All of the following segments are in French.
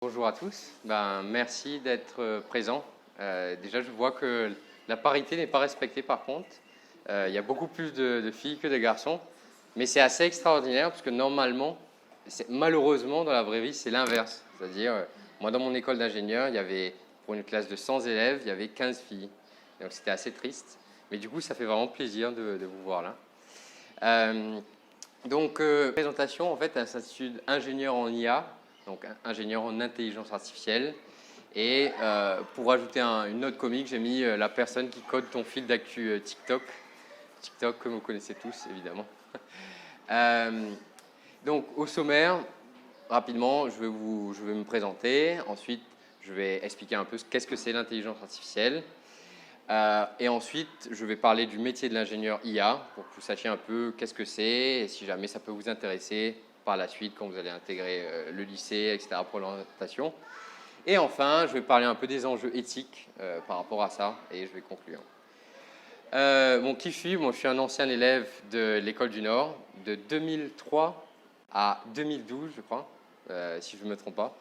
Bonjour à tous, merci d'être présents. Déjà, je vois que la parité n'est pas respectée par contre. Il y a beaucoup plus de filles que de garçons, mais c'est assez extraordinaire parce que normalement, malheureusement dans la vraie vie, c'est l'inverse. C'est-à-dire, moi dans mon école d'ingénieur, il y avait pour une classe de 100 élèves, il y avait 15 filles. Donc c'était assez triste, mais du coup, ça fait vraiment plaisir de vous voir là. Présentation, en fait, un institut ingénieur en IA, donc ingénieur en intelligence artificielle. Et pour ajouter une note comique, j'ai mis la personne qui code ton fil d'actu TikTok. TikTok, comme vous connaissez tous, évidemment. Donc, au sommaire, rapidement, je vais me présenter. Ensuite, je vais expliquer un peu qu'est-ce que c'est l'intelligence artificielle. Et ensuite, je vais parler du métier de l'ingénieur IA pour que vous sachiez un peu qu'est-ce que c'est et si jamais ça peut vous intéresser par la suite quand vous allez intégrer le lycée, etc. pour l'orientation. Et enfin, je vais parler un peu des enjeux éthiques par rapport à ça et je vais conclure. Qui je suis ? Moi, je suis un ancien élève de l'École du Nord de 2003 à 2012, je crois, si je ne me trompe pas.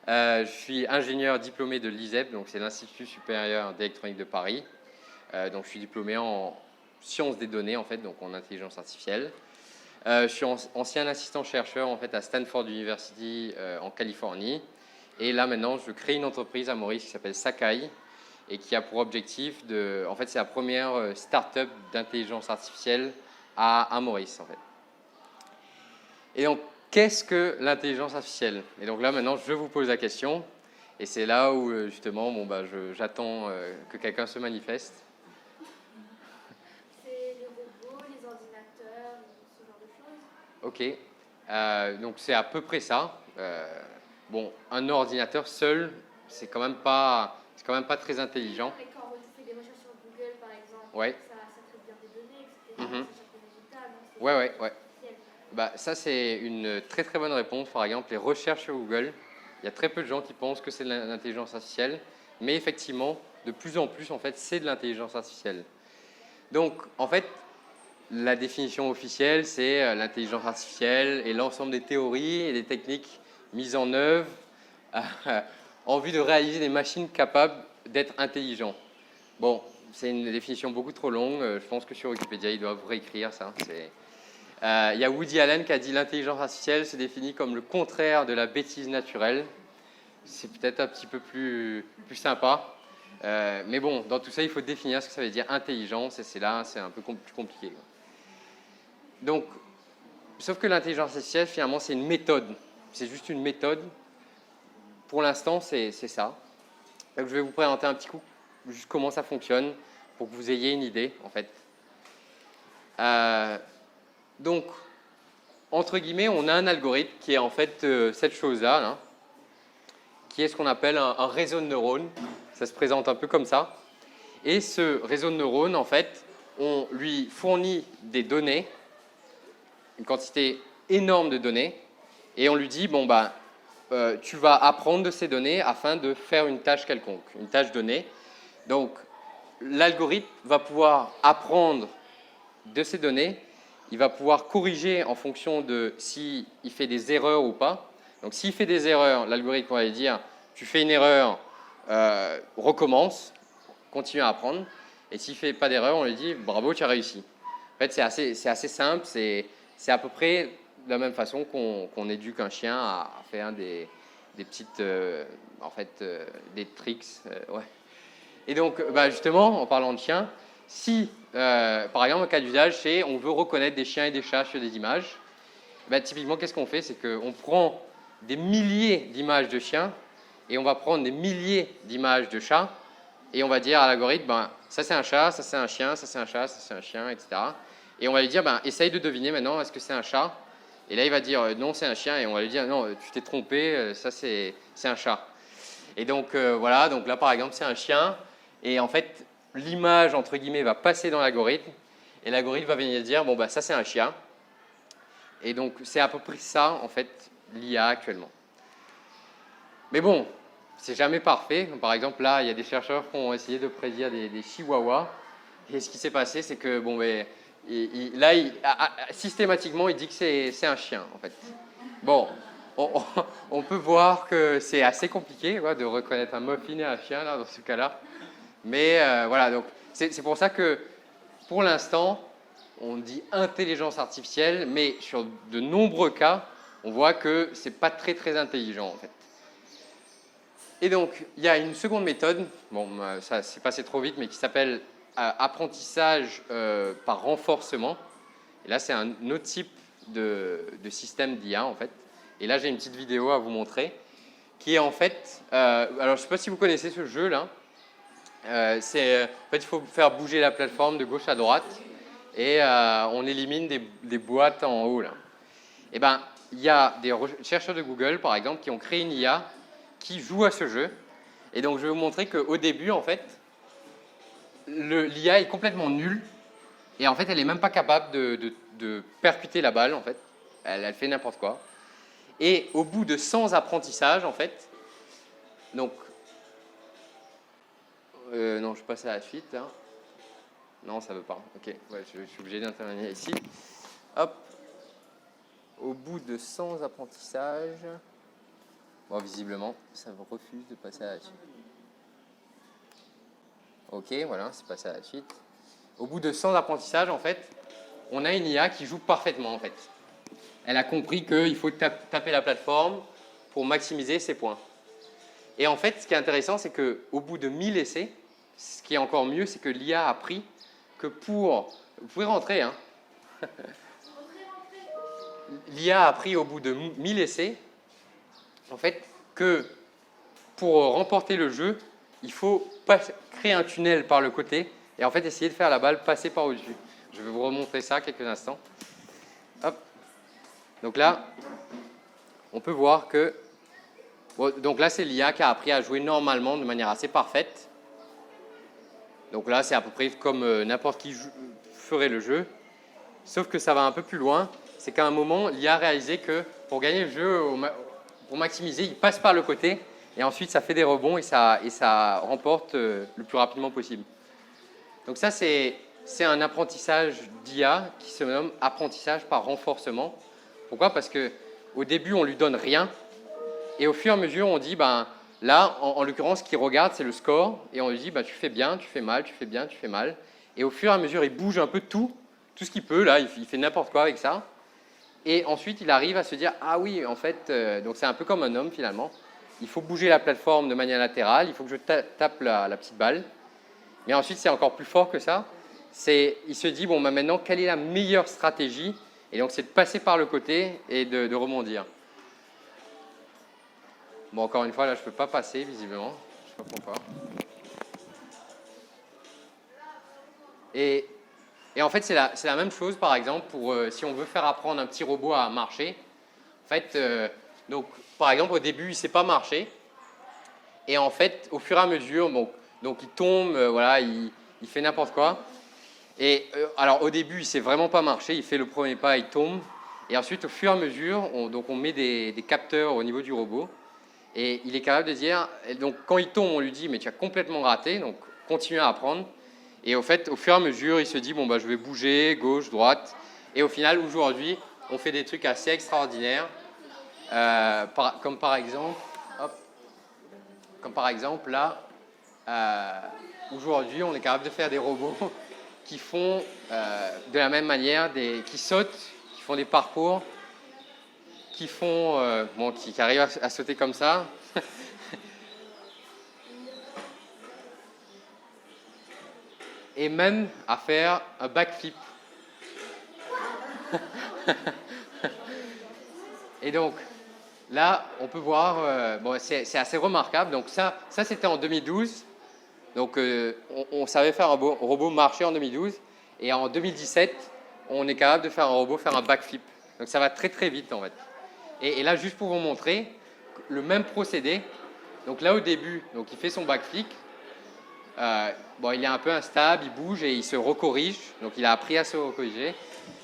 Je suis ingénieur diplômé de l'ISEP, donc c'est l'Institut supérieur d'électronique de Paris. Donc je suis diplômé en sciences des données, en fait, donc en intelligence artificielle. Je suis ancien assistant-chercheur en fait, à Stanford University en Californie. Et là, maintenant, je crée une entreprise à Maurice qui s'appelle Sakai et qui a pour objectif de... En fait, c'est la première start-up d'intelligence artificielle à Maurice, en fait. Et donc, qu'est-ce que l'intelligence artificielle? Et donc là, maintenant, je vous pose la question. Et c'est là où, justement, j'attends que quelqu'un se manifeste. C'est les robots, les ordinateurs, ce genre de choses. Ok. Donc, c'est à peu près ça. Un ordinateur seul, c'est quand même pas très intelligent. Mais quand on fait des recherches sur Google, par exemple, Ouais. ça traite bien des données, etc. Ça cherche des résultats. Donc Ouais. Ça, c'est une très très bonne réponse. Par exemple, les recherches sur Google, il y a très peu de gens qui pensent que c'est de l'intelligence artificielle, mais effectivement, de plus en plus, en fait, c'est de l'intelligence artificielle. Donc, en fait, la définition officielle, c'est l'intelligence artificielle et l'ensemble des théories et des techniques mises en œuvre en vue de réaliser des machines capables d'être intelligentes. Bon, c'est une définition beaucoup trop longue. Je pense que sur Wikipédia, ils doivent réécrire ça. Il y a Woody Allen qui a dit l'intelligence artificielle se définit comme le contraire de la bêtise naturelle. C'est peut-être un petit peu plus sympa. Mais bon, dans tout ça, il faut définir ce que ça veut dire intelligence, et c'est un peu plus compliqué. Donc, sauf que l'intelligence artificielle, finalement, c'est une méthode. C'est juste une méthode. Pour l'instant, c'est ça. Donc, je vais vous présenter un petit coup juste comment ça fonctionne pour que vous ayez une idée, en fait. Donc, entre guillemets, on a un algorithme qui est en fait cette chose-là, là, qui est ce qu'on appelle un réseau de neurones. Ça se présente un peu comme ça. Et ce réseau de neurones, en fait, on lui fournit des données, une quantité énorme de données, et on lui dit, tu vas apprendre de ces données afin de faire une tâche quelconque, une tâche donnée. Donc, l'algorithme va pouvoir apprendre de ces données, il va pouvoir corriger en fonction de s'il fait des erreurs ou pas. Donc, s'il fait des erreurs, l'algorithme va lui dire, tu fais une erreur, recommence, continue à apprendre. Et s'il ne fait pas d'erreur, on lui dit, bravo, tu as réussi. En fait, c'est assez simple, c'est à peu près de la même façon qu'on éduque un chien à faire des petites, des tricks. Ouais. Et donc, justement, en parlant de chiens, si, par exemple, un cas d'usage, c'est on veut reconnaître des chiens et des chats sur des images, typiquement, qu'est-ce qu'on fait? C'est qu'on prend des milliers d'images de chiens et on va prendre des milliers d'images de chats et on va dire à l'algorithme, ça c'est un chat, ça c'est un chien, ça c'est un chat, ça c'est un chien, etc. Et on va lui dire, essaye de deviner maintenant, est-ce que c'est un chat? Et là, il va dire, non, c'est un chien. Et on va lui dire, non, tu t'es trompé, ça c'est un chat. Et donc, voilà, donc là, par exemple, c'est un chien. Et en fait, l'image, entre guillemets, va passer dans l'algorithme. Et l'algorithme va venir dire, ça c'est un chien. Et donc, c'est à peu près ça, en fait, l'IA actuellement. Mais bon, c'est jamais parfait. Par exemple, là, il y a des chercheurs qui ont essayé de prédire des chihuahuas. Et ce qui s'est passé, c'est que, systématiquement, il dit que c'est un chien, en fait. Bon, on peut voir que c'est assez compliqué de reconnaître un muffin et un chien là, dans ce cas-là. Mais voilà, donc c'est pour ça que pour l'instant, on dit intelligence artificielle, mais sur de nombreux cas, on voit que c'est pas très très intelligent en fait. Et donc, il y a une seconde méthode, bon, ça s'est passé trop vite, mais qui s'appelle apprentissage par renforcement. Et là, c'est un autre type de système d'IA, en fait. Et là, j'ai une petite vidéo à vous montrer, qui est en fait... alors, je ne sais pas si vous connaissez ce jeu-là. En fait, il faut faire bouger la plateforme de gauche à droite, et on élimine des boîtes en haut, là. Et ben, il y a des chercheurs de Google, par exemple, qui ont créé une IA qui joue à ce jeu. Et donc, je vais vous montrer qu'au début, en fait, l'IA est complètement nulle. Et en fait, elle n'est même pas capable de percuter la balle, en fait. Elle fait n'importe quoi. Et au bout de 100 apprentissages, en fait, donc... non, je passe à la suite, là. Non, ça ne veut pas. Ok, ouais, je suis obligé d'intervenir ici. Hop. Au bout de 100 apprentissages... Bon, visiblement, ça refuse de passer à la suite. Ok, voilà, c'est passé à la suite. Au bout de 100 apprentissages, en fait, on a une IA qui joue parfaitement, en fait. Elle a compris qu'il faut taper la plateforme pour maximiser ses points. Et en fait, ce qui est intéressant, c'est qu'au bout de 1000 essais, ce qui est encore mieux, c'est que l'IA a appris que pour... Vous pouvez rentrer, hein. L'IA a appris au bout de 1000 essais, en fait, que pour remporter le jeu, il faut créer un tunnel par le côté et en fait essayer de faire la balle passer par au-dessus. Je vais vous remontrer ça quelques instants. Hop. Donc là, on peut voir que... Bon, donc là, c'est l'IA qui a appris à jouer normalement de manière assez parfaite. Donc là, c'est à peu près comme n'importe qui ferait le jeu. Sauf que ça va un peu plus loin. C'est qu'à un moment, l'IA a réalisé que pour gagner le jeu, pour maximiser, il passe par le côté et ensuite ça fait des rebonds et ça remporte le plus rapidement possible. Donc ça, c'est un apprentissage d'IA qui se nomme apprentissage par renforcement. Pourquoi ? Parce qu'au début, on ne lui donne rien et au fur et à mesure, on dit, ben, là, en l'occurrence, ce qu'il regarde, c'est le score et on lui dit, ben, tu fais bien, tu fais mal, tu fais bien, tu fais mal. Et au fur et à mesure, il bouge un peu tout ce qu'il peut, là, il fait n'importe quoi avec ça. Et ensuite, il arrive à se dire, ah oui, en fait, donc c'est un peu comme un homme finalement. Il faut bouger la plateforme de manière latérale, il faut que je tape la petite balle. Mais ensuite, c'est encore plus fort que ça. Il se dit, bon, bah, maintenant, quelle est la meilleure stratégie ? Et donc, c'est de passer par le côté et de rebondir. Bon, encore une fois, là, je ne peux pas passer, visiblement. Je ne sais pas pourquoi. Et en fait, c'est la même chose, par exemple, pour si on veut faire apprendre un petit robot à marcher. En fait, donc, par exemple, au début, il ne sait pas marcher. Et en fait, au fur et à mesure, donc il tombe, voilà, il fait n'importe quoi. Et alors, au début, il ne sait vraiment pas marcher. Il fait le premier pas, il tombe. Et ensuite, au fur et à mesure, on met des capteurs au niveau du robot. Et il est capable de dire... Donc, quand il tombe, on lui dit, mais tu as complètement raté, donc continue à apprendre. Et au fait, au fur et à mesure, il se dit, bon, bah, je vais bouger, gauche, droite. Et au final, aujourd'hui, on fait des trucs assez extraordinaires. Comme par exemple, là, aujourd'hui, on est capable de faire des robots qui font de la même manière, qui sautent, qui font des parcours, qui arrivent à sauter comme ça. Et même à faire un backflip. Et donc, là, on peut voir, bon, c'est assez remarquable. Donc ça c'était en 2012. Donc, on savait faire un robot marcher en 2012. Et en 2017, on est capable de faire un robot faire un backflip. Donc, ça va très, très vite, en fait. Et là, juste pour vous montrer, le même procédé. Donc là, au début, donc, il fait son backflip. Bon, il est un peu instable, il bouge et il se recorrige. Donc, il a appris à se recorriger.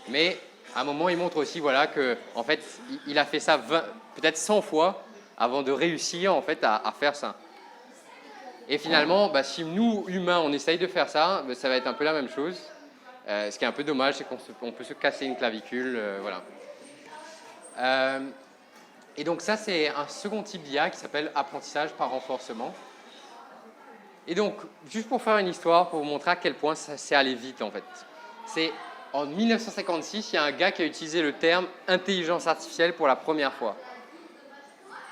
Mais à un moment, il montre aussi voilà, que, en fait, il a fait ça peut-être 100 fois avant de réussir en fait, à faire ça. Et finalement, bah, si nous, humains, on essaye de faire ça, bah, ça va être un peu la même chose. Ce qui est un peu dommage, c'est qu'on peut se casser une clavicule. Voilà. Et donc ça, c'est un second type d'IA qui s'appelle apprentissage par renforcement. Et donc, juste pour faire une histoire, pour vous montrer à quel point ça s'est allé vite en fait. C'est en 1956, il y a un gars qui a utilisé le terme intelligence artificielle pour la première fois.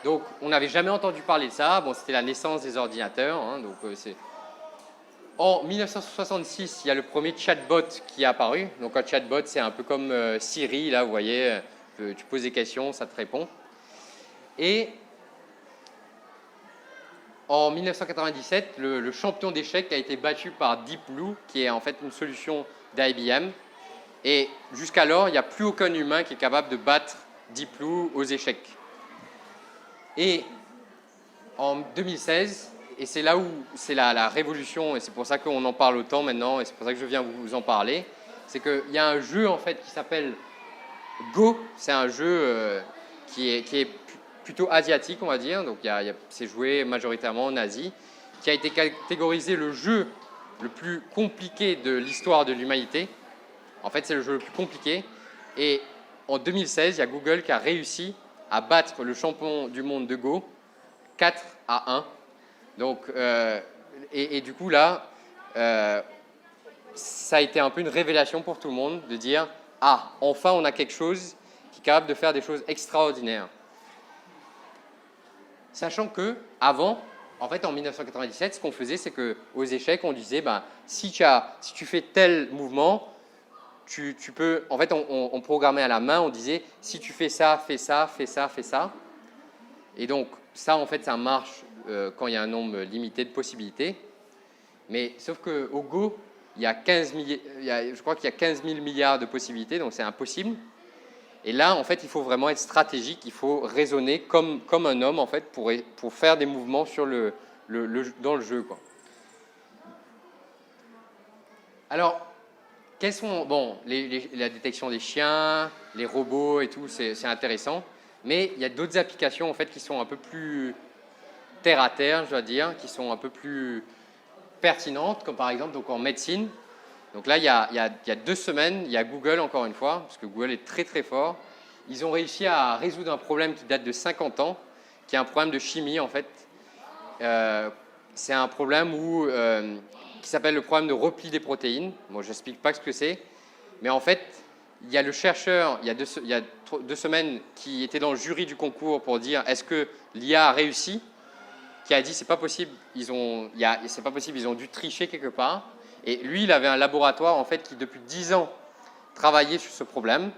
Donc, on n'avait jamais entendu parler de ça. Bon, c'était la naissance des ordinateurs. Hein, donc, en 1966, il y a le premier chatbot qui est apparu. Donc, un chatbot, c'est un peu comme Siri. Là, vous voyez, tu poses des questions, ça te répond. Et en 1997, le champion d'échecs a été battu par Deep Blue, qui est en fait une solution d'IBM. Et jusqu'alors, il n'y a plus aucun humain qui est capable de battre Deep Blue aux échecs. Et en 2016, et c'est là où c'est la révolution, et c'est pour ça qu'on en parle autant maintenant, et c'est pour ça que je viens vous en parler, c'est qu'il y a un jeu en fait qui s'appelle Go. C'est un jeu qui est plutôt asiatique, on va dire, donc c'est joué majoritairement en Asie, qui a été catégorisé le jeu le plus compliqué de l'histoire de l'humanité. En fait, c'est le jeu le plus compliqué. Et en 2016, il y a Google qui a réussi à battre le champion du monde de Go 4-1. Donc, et du coup, là, ça a été un peu une révélation pour tout le monde de dire « Ah, enfin, on a quelque chose qui est capable de faire des choses extraordinaires. » Sachant que avant, en fait, en 1997, ce qu'on faisait, c'est qu'aux échecs, on disait si tu fais tel mouvement, tu peux. En fait, on programmait à la main, on disait si tu fais ça, fais ça, fais ça, fais ça. Et donc, ça, en fait, ça marche quand il y a un nombre limité de possibilités. Mais sauf qu'au Go, je crois qu'il y a 15 000 milliards de possibilités, donc c'est impossible. Et là, en fait, il faut vraiment être stratégique, il faut raisonner comme un homme, en fait, pour faire des mouvements dans le jeu, quoi. Alors, quels sont... Bon, la détection des chiens, les robots et tout, c'est intéressant. Mais il y a d'autres applications, en fait, qui sont un peu plus terre à terre, je dois dire, qui sont un peu plus pertinentes, comme par exemple donc en médecine. Donc là, il y a 2 semaines, il y a Google, encore une fois, parce que Google est très très fort. Ils ont réussi à résoudre un problème qui date de 50 ans, qui est un problème de chimie, en fait. C'est un problème qui s'appelle le problème de repli des protéines. Bon, je n'explique pas ce que c'est, mais en fait, il y a le chercheur, il y a 2 semaines, qui était dans le jury du concours pour dire est-ce que l'IA a réussi, qui a dit c'est pas possible, c'est pas possible, ils ont dû tricher quelque part. Et lui, il avait un laboratoire en fait qui depuis 10 ans travaillait sur ce problème.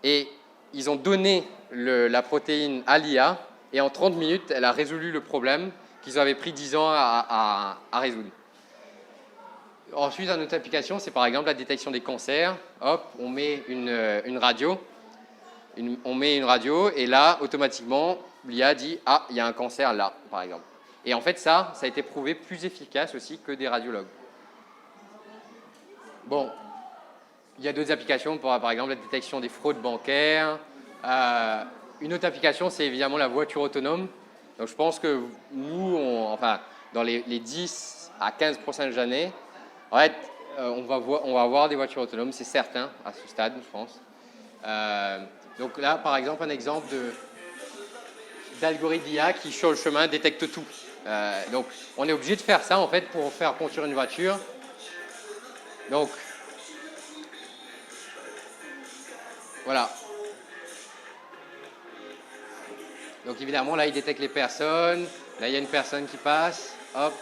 Et ils ont donné la protéine à l'IA et en 30 minutes, elle a résolu le problème qu'ils avaient pris 10 ans à résoudre. Ensuite, une autre application, c'est par exemple la détection des cancers. Hop, on met une radio. On met une radio et là, automatiquement, l'IA dit « Ah, il y a un cancer là », par exemple. Et en fait, ça a été prouvé plus efficace aussi que des radiologues. Bon, il y a d'autres applications pour, par exemple, la détection des fraudes bancaires. Une autre application, c'est évidemment la voiture autonome. Donc, je pense que nous, dans les 10 à 15 prochaines années, en fait, on va avoir des voitures autonomes, c'est certain, à ce stade, je pense. Donc là, par exemple, un exemple d'algorithme d'IA qui, sur le chemin, détecte tout. Donc, on est obligé de faire ça, en fait, pour faire conduire une voiture. Donc, voilà. Donc, évidemment, là, il détecte les personnes. Là, il y a une personne qui passe. Hop.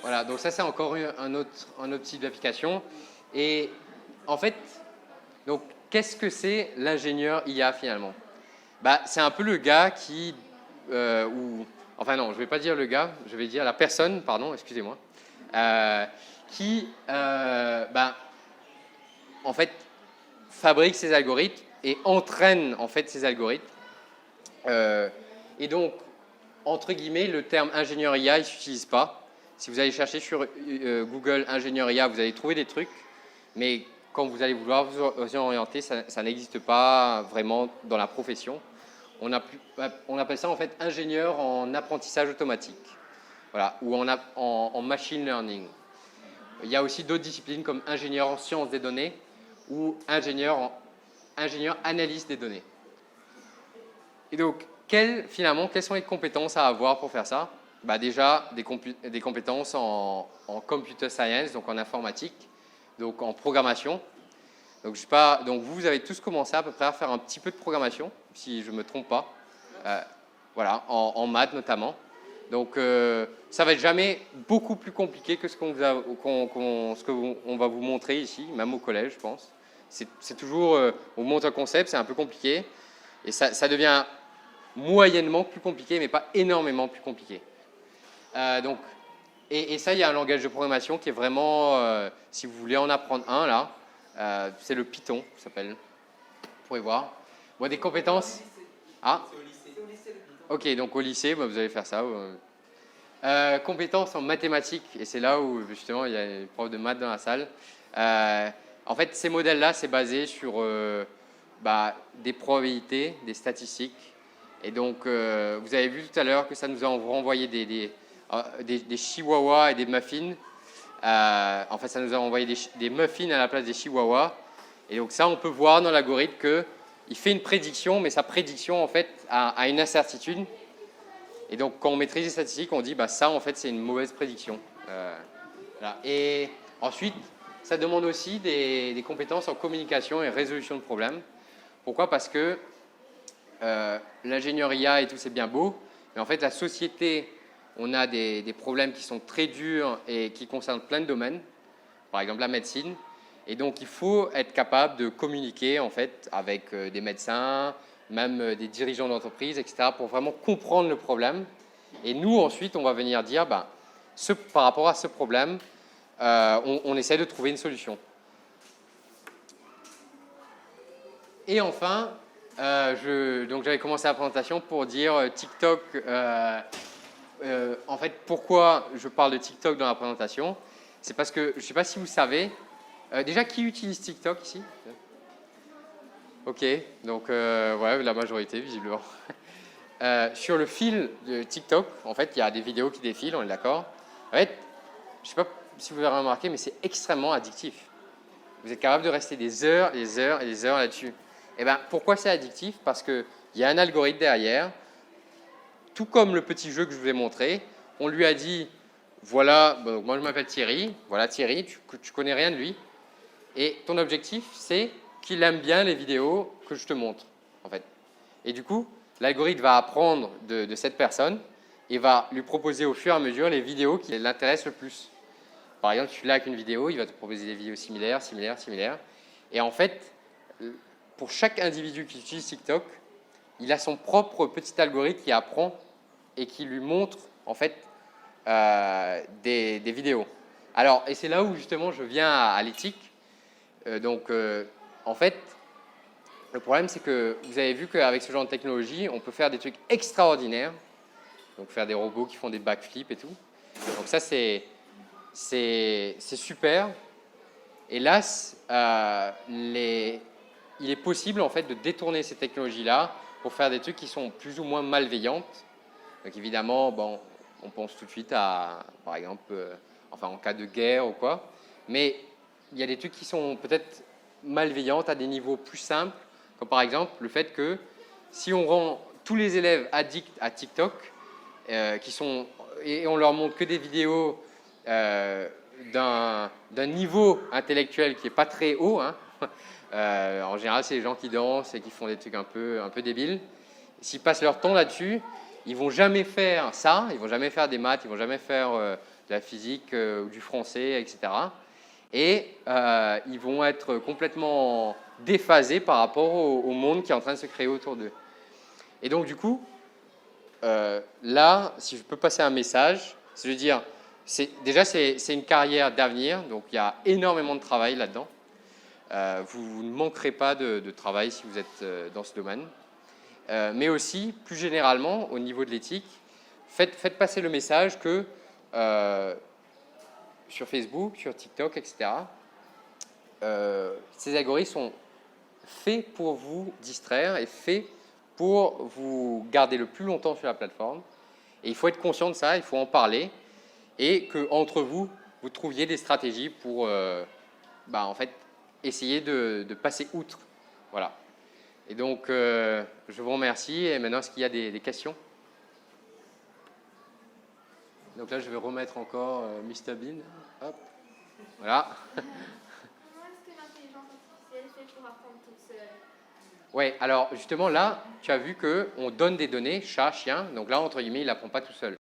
Voilà, donc ça, c'est encore un autre type d'application. Et en fait, donc, qu'est-ce que c'est l'ingénieur IA, finalement ? C'est un peu le gars qui... enfin non, je ne vais pas dire le gars, je vais dire la personne, pardon, excusez-moi, qui, en fait, fabrique ces algorithmes et entraîne, en fait, ces algorithmes. Et donc, entre guillemets, le terme ingénieur IA, il ne s'utilise pas. Si vous allez chercher sur Google ingénieur IA, vous allez trouver des trucs, mais quand vous allez vouloir vous orienter, ça n'existe pas vraiment dans la profession. On appelle ça en fait ingénieur en apprentissage automatique, voilà, ou en machine learning. Il y a aussi d'autres disciplines comme ingénieur en sciences des données ou ingénieur ingénieur analyste des données. Et donc, finalement, quelles sont les compétences à avoir pour faire ça? Bah déjà, des compétences en computer science, donc en informatique, donc en programmation. Donc, vous avez tous commencé à peu près à faire un petit peu de programmation, si je ne me trompe pas. Voilà, en maths notamment. Donc, ça va être jamais beaucoup plus compliqué que ce qu'on va vous montrer ici, même au collège, je pense. C'est toujours, on vous montre un concept, c'est un peu compliqué, et ça devient moyennement plus compliqué, mais pas énormément plus compliqué. Et ça, il y a un langage de programmation qui est vraiment, si vous voulez en apprendre un, là, c'est le Python, ça s'appelle. Vous pourrez voir. Bon, des compétences. Ah. Ok, donc au lycée, bah, vous allez faire ça. Compétences en mathématiques, et c'est là où justement il y a une prof de maths dans la salle. En fait, ces modèles-là, c'est basé sur des probabilités, des statistiques. Et donc, vous avez vu tout à l'heure que ça nous a renvoyé des chihuahuas et des muffins. En fait, ça nous a envoyé des muffins à la place des chihuahuas. Et donc ça, on peut voir dans l'algorithme qu'il fait une prédiction, mais sa prédiction, en fait, a une incertitude. Et donc, quand on maîtrise les statistiques, on dit, bah, ça, en fait, c'est une mauvaise prédiction. Voilà. Et ensuite, ça demande aussi des compétences en communication et résolution de problèmes. Pourquoi? Parce que l'ingénierie IA et tout, c'est bien beau, mais en fait, la société, on a des problèmes qui sont très durs et qui concernent plein de domaines, par exemple la médecine. Et donc, il faut être capable de communiquer, en fait, avec des médecins, même des dirigeants d'entreprise, etc., pour vraiment comprendre le problème. Et nous, ensuite, on va venir dire, par rapport à ce problème, on essaie de trouver une solution. Et enfin, donc j'avais commencé la présentation pour dire TikTok. En fait, pourquoi je parle de TikTok dans la présentation? C'est parce que, je ne sais pas si vous savez, déjà, qui utilise TikTok ici? Ok, donc ouais, la majorité, visiblement. Sur le fil de TikTok, en fait, il y a des vidéos qui défilent, on est d'accord. En fait, je ne sais pas si vous avez remarqué, mais c'est extrêmement addictif. Vous êtes capable de rester des heures, des heures et des heures là-dessus. Et bien, pourquoi c'est addictif? Parce qu'il y a un algorithme derrière, tout comme le petit jeu que je vous ai montré. On lui a dit, voilà, bon, moi je m'appelle Thierry, voilà Thierry, tu connais rien de lui. Et ton objectif, c'est qu'il aime bien les vidéos que je te montre, en fait. Et du coup, l'algorithme va apprendre de cette personne et va lui proposer au fur et à mesure les vidéos qui l'intéressent le plus. Par exemple, tu l'as avec une vidéo, il va te proposer des vidéos similaires. Et en fait, pour chaque individu qui utilise TikTok, il a son propre petit algorithme qui apprend et qui lui montre, en fait, des vidéos. Alors, et c'est là où, justement, je viens à l'éthique. En fait, le problème, c'est que vous avez vu qu'avec ce genre de technologie, on peut faire des trucs extraordinaires. Donc, faire des robots qui font des backflips et tout. Donc, ça, c'est super. Hélas, il est possible, en fait, de détourner ces technologies-là pour faire des trucs qui sont plus ou moins malveillantes. Donc, évidemment, bon, on pense tout de suite à, par exemple, en cas de guerre ou quoi. Mais il y a des trucs qui sont peut-être malveillantes à des niveaux plus simples, comme par exemple le fait que si on rend tous les élèves addicts à TikTok, et on leur montre que des vidéos d'un niveau intellectuel qui n'est pas très haut, hein. En général, c'est les gens qui dansent et qui font des trucs un peu débiles. S'ils passent leur temps là-dessus, ils ne vont jamais faire ça, ils ne vont jamais faire des maths, ils ne vont jamais faire de la physique ou du français, etc. Et ils vont être complètement déphasés par rapport au monde qui est en train de se créer autour d'eux. Et donc, du coup, là, si je peux passer un message, c'est de dire, déjà, c'est une carrière d'avenir, donc il y a énormément de travail là-dedans. Vous ne manquerez pas de travail si vous êtes dans ce domaine. Mais aussi, plus généralement, au niveau de l'éthique, faites passer le message que sur Facebook, sur TikTok, etc., ces algorithmes sont faits pour vous distraire et faits pour vous garder le plus longtemps sur la plateforme. Et il faut être conscient de ça, il faut en parler, et qu'entre vous, vous trouviez des stratégies pour en fait, essayer de passer outre. Voilà. Et donc, je vous remercie. Et maintenant, est-ce qu'il y a des questions? Donc là, je vais remettre encore Mr Bean. Hop. Voilà. Comment est-ce que l'intelligence artificielle fait pour apprendre toute seule? Oui, alors justement là, tu as vu qu'on donne des données, chat, chien, donc là, entre guillemets, il n'apprend pas tout seul.